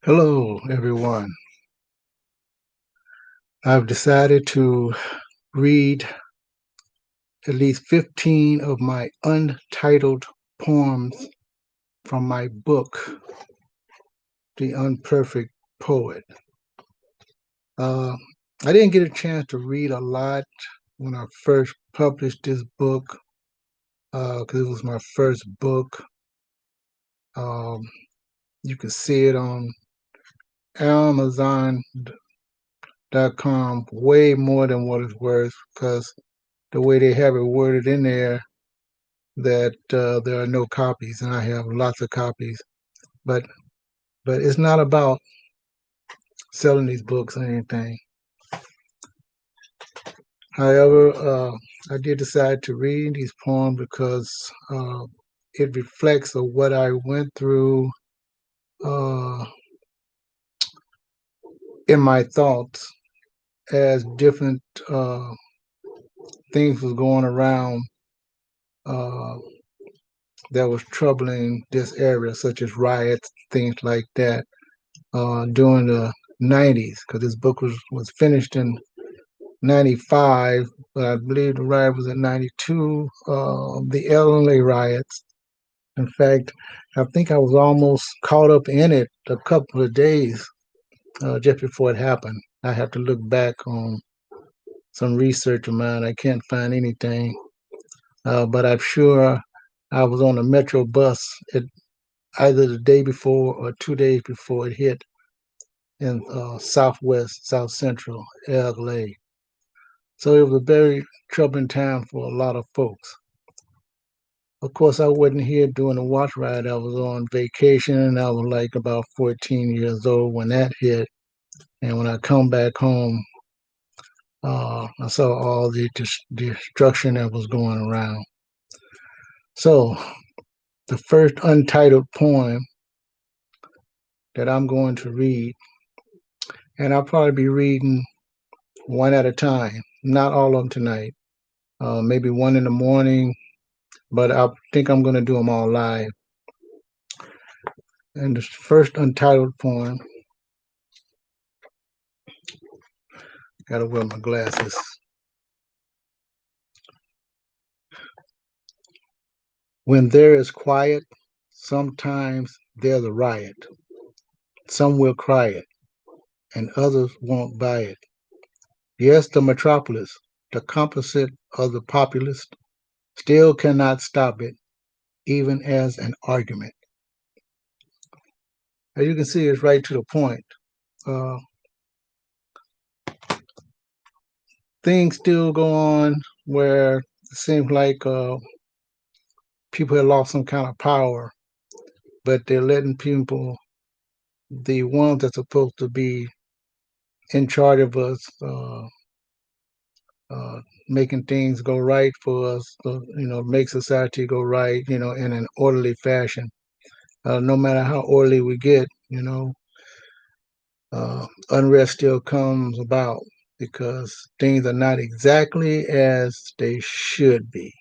Hello, everyone. I've decided to read at least 15 of my untitled poems from my book, The Unperfect Poet. Uh, I didn't get a chance to read a lot when I first published this book because it was my first book. Um, you can see it on Amazon.com way more than what it's worth because the way they have it worded in there that there are no copies, and I have lots of copies. But it's not about selling these books or anything. However, I did decide to read these poems because it reflects of what I went through uh, in my thoughts as different things was going around uh, that was troubling this area, such as riots, things like that, during the 90s, because this book was finished in 95, but I believe the riot was in 92, the LA riots. In fact, I think I was almost caught up in it a couple of days just before it happened. I have to look back on some research of mine. I can't find anything, but I'm sure I was on a metro bus either the day before or 2 days before it hit in southwest, south central LA. So it was a very troubling time for a lot of folks. Of course, I wasn't here during the watch ride. I was on vacation. I was like about 14 years old when that hit. And when I come back home, I saw all the destruction that was going around. So, the first untitled poem that I'm going to read, and I'll probably be reading one at a time, not all of them tonight. Maybe one in the morning, but I think I'm going to do them all live. And the first untitled poem, gotta wear my glasses. When there is quiet, sometimes there's a riot. Some will cry it, and others won't buy it. Yes, the metropolis, the composite of the populist, still cannot stop it, even as an argument. As you can see, it's right to the point. Uh, things still go on where it seems like people have lost some kind of power, but they're letting people, the ones that's supposed to be in charge of us, uh, making things go right for us, make society go right, in an orderly fashion. No matter how orderly we get, unrest still comes about because things are not exactly as they should be.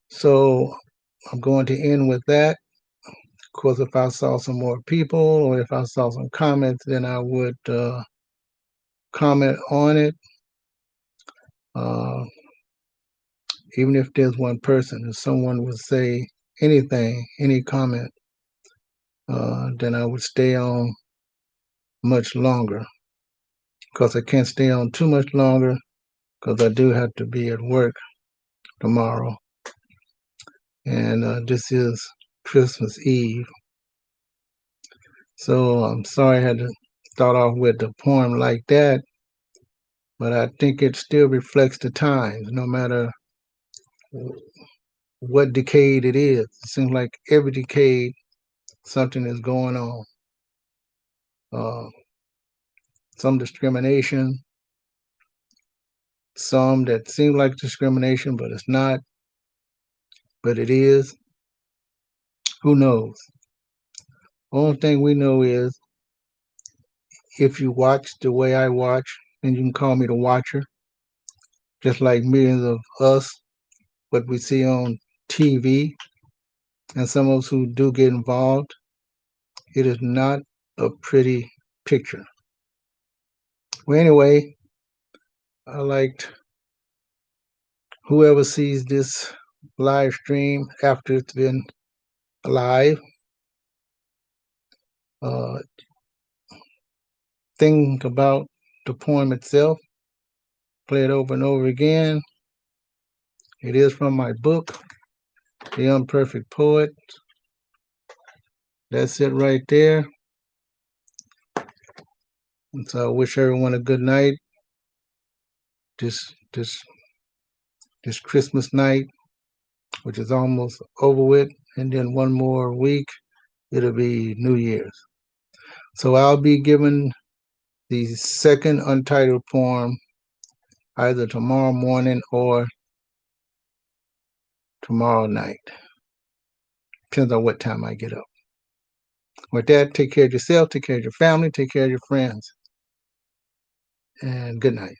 So I'm going to end with that. Of course, if I saw some more people or if I saw some comments, then I would comment on it. Uh, Even if there's one person, if someone would say anything, any comment, then I would stay on much longer because I can't stay on too much longer because I do have to be at work tomorrow. And this is Christmas Eve. So I'm sorry I had to start off with a poem like that, but I think it still reflects the times, no matter what decade it is. It seems like every decade something is going on. Uh, some discrimination, some that seem like discrimination, but it's not, but it is. Who knows? Only thing we know is if you watch the way I watch, then you can call me the watcher, just like millions of us, what we see on TV, and some of us who do get involved. It is not a pretty picture. Well, anyway, I liked whoever sees this live stream after it's been live. Uh, think about the poem itself, play it over and over again. It is from my book, The Imperfect Poet. That's it right there. And so I wish everyone a good night. This this this Christmas night, which is almost over with, and then one more week, it'll be New Year's. So I'll be giving the second untitled poem either tomorrow morning or tomorrow night. Depends on what time I get up. With that, take care of yourself, take care of your family, take care of your friends, and good night.